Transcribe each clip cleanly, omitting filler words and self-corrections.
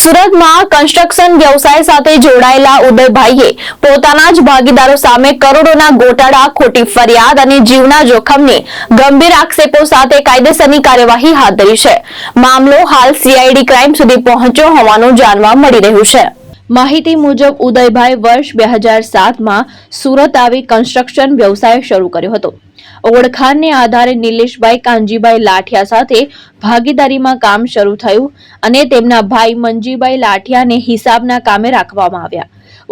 સુરતમાં કન્સ્ટ્રક્શન વ્યવસાય સાથે જોડાયેલા ઉદયભાઈએ પોતાના જ ભાગીદારો સામે કરોડોના ગોટાળા, ખોટી ફરિયાદ અને જીવના જોખમને ગંભીર આક્ષેપો સાથે કાયદેસરની કાર્યવાહી હાથ ધરી છે। મામલો હાલ સીઆઈડી ક્રાઇમ સુધી પહોંચ્યો હોવાનું જાણવા મળી રહ્યું છે। માહિતી મુજબ ઉદયભાઈ વર્ષ 2007માં સુરત આવી કન્સ્ટ્રક્શન વ્યવસાય શરૂ કર્યો હતો। ઓળખાણને આધારે નિલેશભાઈ કાનજીભાઈ લાઠિયા સાથે ભાગીદારીમાં કામ શરૂ થયું અને તેમના ભાઈ મંજીભાઈ લાઠિયાને હિસાબના કામે રાખવામાં આવ્યા।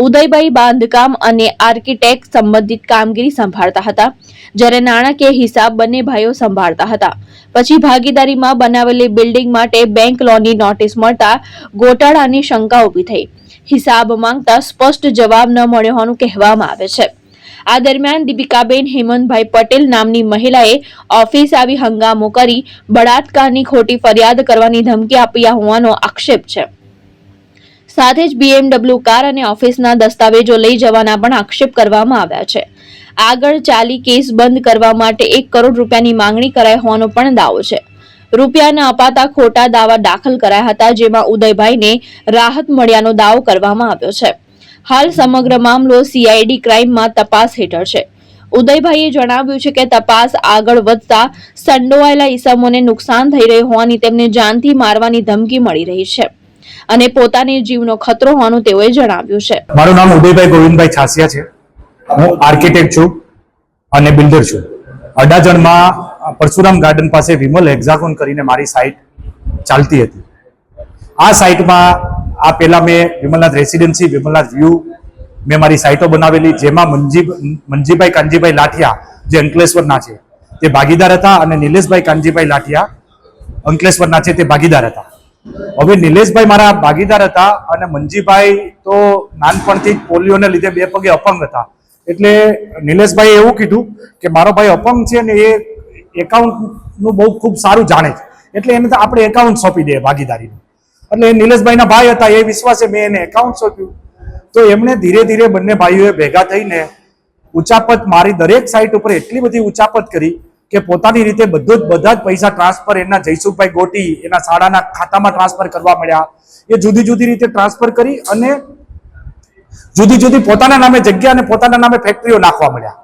ઉદયભાઈ બાંધકામ અને આર્કિટેક્ટ સંબંધિત કામગીરી સંભાળતા હતા, જ્યારે નાણાકીય હિસાબ બંને ભાઈઓ સંભાળતા હતા। પછી ભાગીદારીમાં બનાવેલી બિલ્ડિંગ માટે બેંક લોનની નોટિસ મળતા ગોટાળાની શંકા ઊભી થઈ। હિસાબ માંગતા સ્પષ્ટ જવાબ ન મળ્યો હોવાનું કહેવામાં આવે છે। આ દરમિયાન દીપિકાબેન હેમંતભાઈ પટેલ નામની મહિલાએ ઓફિસ આવી હંગામો કરી બળાત્કારની ખોટી ફરિયાદ કરવાની ધમકી આપ્યા હોવાનો આક્ષેપ છે। સાથે જ BMW કાર અને ઓફિસના દસ્તાવેજો લઈ જવાના પણ આક્ષેપ કરવામાં આવ્યા છે। આગળ ચાલી કેસ બંધ કરવા માટે 1 કરોડ રૂપિયાની માંગણી કરાઈ હોવાનો પણ દાવો છે। રૂપિયા ન અપાતા ખોટા દાવા દાખલ કરાયા હતા, જેમાં ઉદયભાઈને રાહત મળ્યાનો દાવો કરવામાં આવ્યો છે। હાલ સમગ્ર મામલો સીઆઈડી ક્રાઇમમાં તપાસ હેઠળ છે। ઉદયભાઈએ જણાવ્યું છે કે તપાસ આગળ વધતા સંડોવાયેલા ઈસમોને નુકસાન થઈ રહ્યું હોવાની તેમને જાનથી મારવાની ધમકી મળી રહી છે અને પોતાની જીવનો ખતરો હોવાનું તેઓએ જણાવ્યું છે। મારું નામ ઉદયભાઈ ગોવિંદભાઈ છાસિયા છે। હું આર્કિટેક્ટ છું અને બિલ્ડર છું। અડાજણમાં પરશુરામ ગાર્ડન પાસે વિમલ હેક્ઝાગોન કરીને મારી સાઇટ ચાલતી હતી। આ સાઇટમાં આ પહેલા મેં વિમલનાથ રેસિડેન્સી, વિમલનાથ વ્યૂ મેં મારી સાઇટો બનાવેલી, જેમાં મંજીભાઈ કાનજીભાઈ લાઠિયા જે અંકલેશ્વરના છે તે ભાગીદાર હતા અને નિલેશભાઈ કાનજીભાઈ લાઠિયા અંકલેશ્વરના છે તે ભાગીદાર હતા। હવે નિલેશભાઈ મારા ભાગીદાર હતા અને મંજીભાઈ તો નાનપણથી જ પોલિયોને લીધે 2 પગે અપંગ હતા। એટલે નિલેશભાઈએ એવું કીધું કે મારો ભાઈ અપંગ છે ને એ એકાઉન્ટનું બહુ ખૂબ સારું જાણે છે, એટલે એને તો આપણે એકાઉન્ટ સોંપી દઈએ ભાગીદારીનું। એટલે નિલેશભાઈના ભાઈ હતા, એ વિશ્વાસે મેં એને એકાઉન્ટ સોંપ્યું। તો એમણે ધીરે ધીરે બંને ભાઈઓએ ભેગા થઈને ઉચાપત મારી દરેક સાઇટ ઉપર એટલી બધી ઉચાપત કરી કે પોતાની રીતે બધા જ પૈસા ટ્રાન્સફર એના જયસુખભાઈ ગોટી એના શાળાના ખાતામાં ટ્રાન્સફર કરવા મળ્યા। એ જુદી જુદી રીતે ટ્રાન્સફર કરી અને જુદી જુદી પોતાના નામે જગ્યા અને પોતાના નામે ફેક્ટરીઓ નાખવા મળ્યા।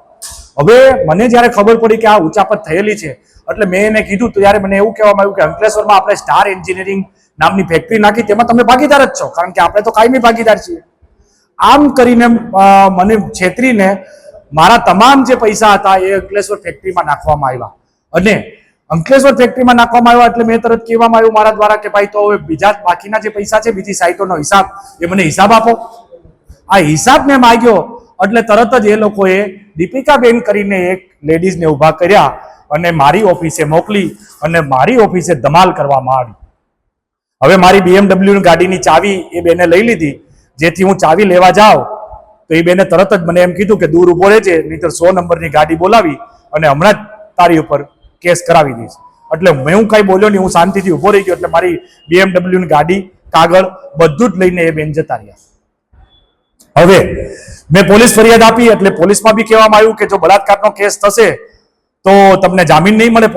હવે મને જ્યારે ખબર પડી કે આ ઉચાપત થયેલી છે, એટલે મેં એને કીધું, તો ત્યારે મને એવું કહેવામાં આવ્યું કે અંકલેશ્વરમાં આપણે સ્ટાર એન્જિનિયરિંગ નામની ફેક્ટરી નાખી, તેમાં તમે ભાગીદાર જ છો, કારણ કે આપણે તો કાયમી ભાગીદાર છીએ। આમ કરીને મને છેતરીને મારા તમામ જે પૈસા હતા એ અંકલેશ્વર ફેક્ટરીમાં નાખવામાં આવ્યા। અને અંકલેશ્વર ફેક્ટરીમાં નાખવામાં આવ્યા એટલે મેં તરત કહેવામાં આવ્યું મારા દ્વારા કે ભાઈ, તો હવે બીજા બાકીના જે પૈસા છે, બીજી સાઇટોનો હિસાબ, એ મને હિસાબ આપો। આ હિસાબ મેં માગ્યો એટલે તરત જ એ લોકોએ દીપિકાબેન કરીને એક લેડીઝને ઊભા કર્યા અને મારી ઓફિસે મોકલી અને મારી ઓફિસે ધમાલ કરવામાં આવી। હવે મારી BMW ગાડીની ચાવી એ બેને લઈ લીધી, જેથી હું ચાવી લેવા જાઉં તો એ બેને તરત જ મને એમ કીધું કે દૂર ઊભો રહેજે, નહીંતર 100 નંબરની ગાડી બોલાવી અને હમણાં જ તારી ઉપર કેસ કરાવી દઈશ। એટલે હું કાંઈ બોલ્યો નહીં, હું શાંતિથી ઊભો રહી ગયો। એટલે મારી BMW ગાડી, કાગળ બધું જ લઈને એ બેન જતા રહ્યા। હવે મેં પોલીસ ફરિયાદ આપી, એટલે પોલીસમાં બી કહેવામાં આવ્યું કે જો બળાત્કારનો કેસ થશે તો તમને જામીન નહીં મળે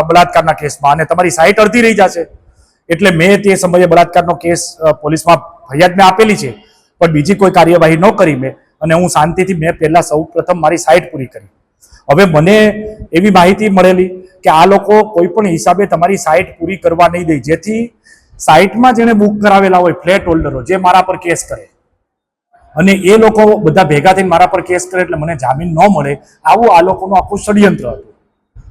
બળાત્કારના કેસમાં, અને તમારી સાઇટ અડધી રહી જશે। એટલે મેં તે સમયે બળાત્કારનો કેસ પોલીસમાં ફરિયાદ મેં આપેલી છે, પણ બીજી કોઈ કાર્યવાહી ન કરી મેં, અને હું શાંતિથી મેં પહેલા સૌ પ્રથમ મારી સાઇટ પૂરી કરી। હવે મને એવી માહિતી મળેલી કે આ લોકો કોઈ પણ હિસાબે તમારી સાઇટ પૂરી કરવા નહીં દે, જેથી સાઇટમાં જેને બુક કરાવેલા હોય ફ્લેટ હોલ્ડરો, જે મારા પર કેસ કરે અને એ લોકો બધા ભેગા થઈને મારા પર કેસ કરે એટલે મને જામીન ન મળે, આવું આ લોકોનું આખું ષડયંત્ર હતું।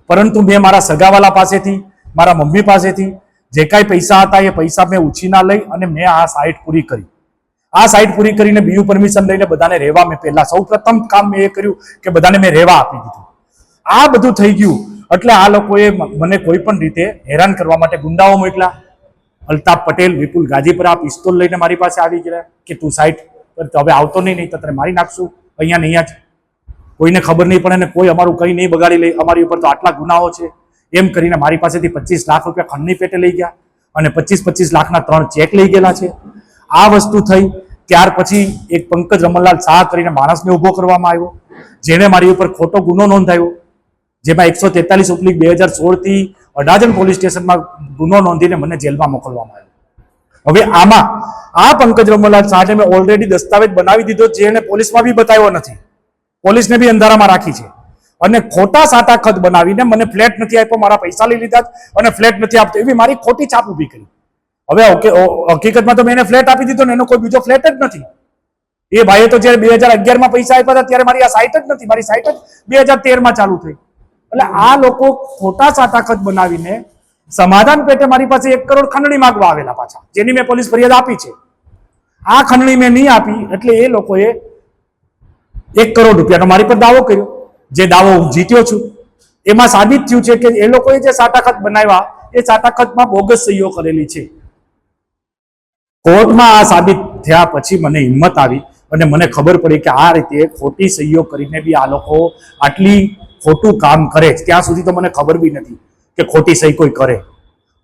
પરંતુ મેં મારા સગાવાલા પાસેથી, મારા મમ્મી પાસેથી જે કાંઈ પૈસા હતા એ પૈસા મેં ઉછીના લઈ અને મેં આ સાઇટ પૂરી કરી। આ સાઇટ પૂરી કરીને બીયુ પરમિશન લઈને બધાને રહેવા, મેં પહેલા સૌ પ્રથમ કામ મેં એ કર્યું કે બધાને મેં રહેવા આપી દીધું। આ બધું થઈ ગયું એટલે આ લોકોએ મને કોઈ પણ રીતે હેરાન કરવા માટે ગુંડાઓ મોકલ્યા। અલ્તાફ પટેલ, વિપુલ ગાજીપરા પિસ્તોલ લઈને મારી પાસે આવી ગયા કે તું સાઇટ હવે આવતો નહીં તો તને મારી નાખશું, અહીંયા નહીં જ, કોઈને ખબર નહીં પડે ને કોઈ અમારું કંઈ નહીં બગાડી લે, અમારી ઉપર તો આટલા ગુનાઓ છે, એમ કરીને મારી પાસેથી 25 લાખ રૂપિયા ખંડની પેટે લઈ ગયા અને 25 લાખના 3 ચેક લઈ ગયેલા છે। આ વસ્તુ થઈ। ત્યાર પછી એક પંકજ રમણલાલ શાહ કરીને માણસને ઊભો કરવામાં આવ્યો, જેણે મારી ઉપર ખોટો ગુનો નોંધાયો, જેમાં 143/2016 થી અડાજણ પોલીસ સ્ટેશનમાં ગુનો નોંધીને મને જેલમાં મોકલવામાં આવ્યો। હવે આમાં આ પંકજ રમણલાલ શાહને મેં ઓલરેડી દસ્તાવેજ બનાવી દીધો, જે એને પોલીસમાં બી બતાવ્યો નથી, પોલીસને બી અંધારામાં રાખી છે, અને ખોટા સાટા ખત બનાવીને મને ફ્લેટ નથી આપ્યો, મારા પૈસા લઈ લીધા અને ફ્લેટ નથી આપતો, એવી મારી ખોટી છાપ ઊભી કરી. હવે હકીકતમાં તો મેં એને ફ્લેટ આપી દીધો ને એનો કોઈ બીજો ફ્લેટ જ નથી. એ ભાઈએ તો જયારે 2011 માં પૈસા આપ્યા હતા ત્યારે મારી આ સાઇટ જ નથી, મારી સાઇટ જ 2013 માં ચાલુ થઈ. એટલે આ લોકો ખોટા સાટા ખત બનાવીને સમાધાન પેટે મારી પાસે 1 કરોડ ખંડણી માંગવા આવેલા પાછા, જેની મેં પોલીસ ફરિયાદ આપી છે. આ ખંડણી મેં નહીં આપી એટલે એ લોકોએ 1 કરોડ રૂપિયાનો મારી પર દાવો કર્યો, જે દાવો હું જીત્યો છું. એમાં સાબિત થયું છે કે એ લોકોએ જે સાટા ખત બનાવ્યા એ સાટા ખતમાં બોગસ સહીઓ કરેલી છે. કોર્ટમાં આ સાબિત થયા પછી મને હિંમત આવી અને મને ખબર પડી કે આ રીતે ખોટી સહીઓ કરીને બી આ લોકો આટલી ખોટું કામ કરે. ત્યાં સુધી તો મને ખબર બી નથી કે ખોટી સહી કોઈ કરે.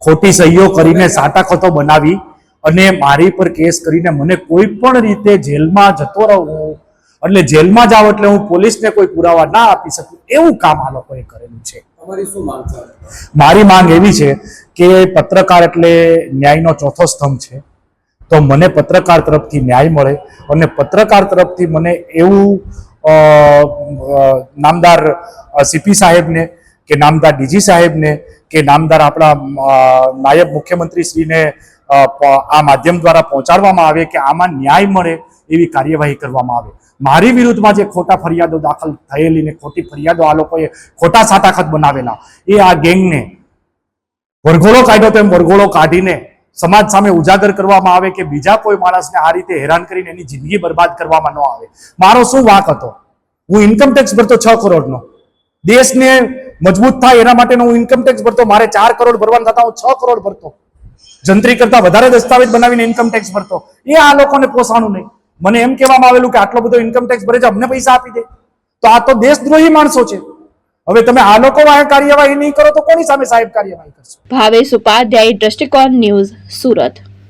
ખોટી સહીઓ કરીને સાટા ખતો બનાવી અને મારી પર કેસ કરીને મને કોઈ પણ રીતે જેલમાં જતો રહું, એટલે જેલમાં જાવ એટલે હું પોલીસને કોઈ પુરાવા ના આપી શકું, એવું કામ આ લોકોએ કરેલું છે. મારી માંગ એવી છે કે પત્રકાર એટલે ન્યાયનો ચોથો સ્તંભ છે, તો મને પત્રકાર તરફથી ન્યાય મળે અને પત્રકાર તરફથી મને એવું નામદાર સીપી સાહેબને કે નામદાર ડીજી સાહેબને કે નામદાર આપણા નાયબ મુખ્યમંત્રી શ્રીને આ માધ્યમ દ્વારા પહોંચાડવામાં આવે કે આમાં ન્યાય મળે એવી કાર્યવાહી કરવામાં આવે. મારી વિરુદ્ધમાં જે ખોટા ફરિયાદો દાખલ થયેલી ને ખોટી ફરિયાદો આ લોકોએ ખોટા સાટાખત બનાવેલા, એ આ ગેંગને વરઘોડો કાઢ્યો તો એમ વરઘોડો કાઢીને સમાજ સામે ઉજાગર કરવામાં આવે કે બીજા કોઈ માણસને આ રીતે હેરાન કરીને એની જિંદગી બરબાદ કરવામાં ન આવે. મારો શું વાંક હતો? હું ઇન્કમ ટેક્સ ભરતો 6 કરોડનો. દેશને મજબૂત થાય એના માટેનો હું ઇન્કમ ટેક્સ ભરતો. મારે 4 કરોડ ભરવાના થતા હું 6 કરોડ ભરતો. જંત્રી કરતા વધારે દસ્તાવેજ બનાવીને ઇન્કમ ટેક્સ ભરતો. એ આ લોકોને પોસાણું નહીં. મને એમ કહેવામાં આવેલું કે આટલો બધો ઇન્કમ ટેક્સ ભરે છે, અમને પૈસા આપી દે. તો આ તો દેશદ્રોહી માણસો છે. હવે તમે આ લોકો કાર્યવાહી નહીં કરો તો કોની સામે સાહેબ કાર્યવાહી કરશે? ભાવેશ ઉપાધ્યાય, દ્રષ્ટિકોણ ન્યૂઝ, સુરત.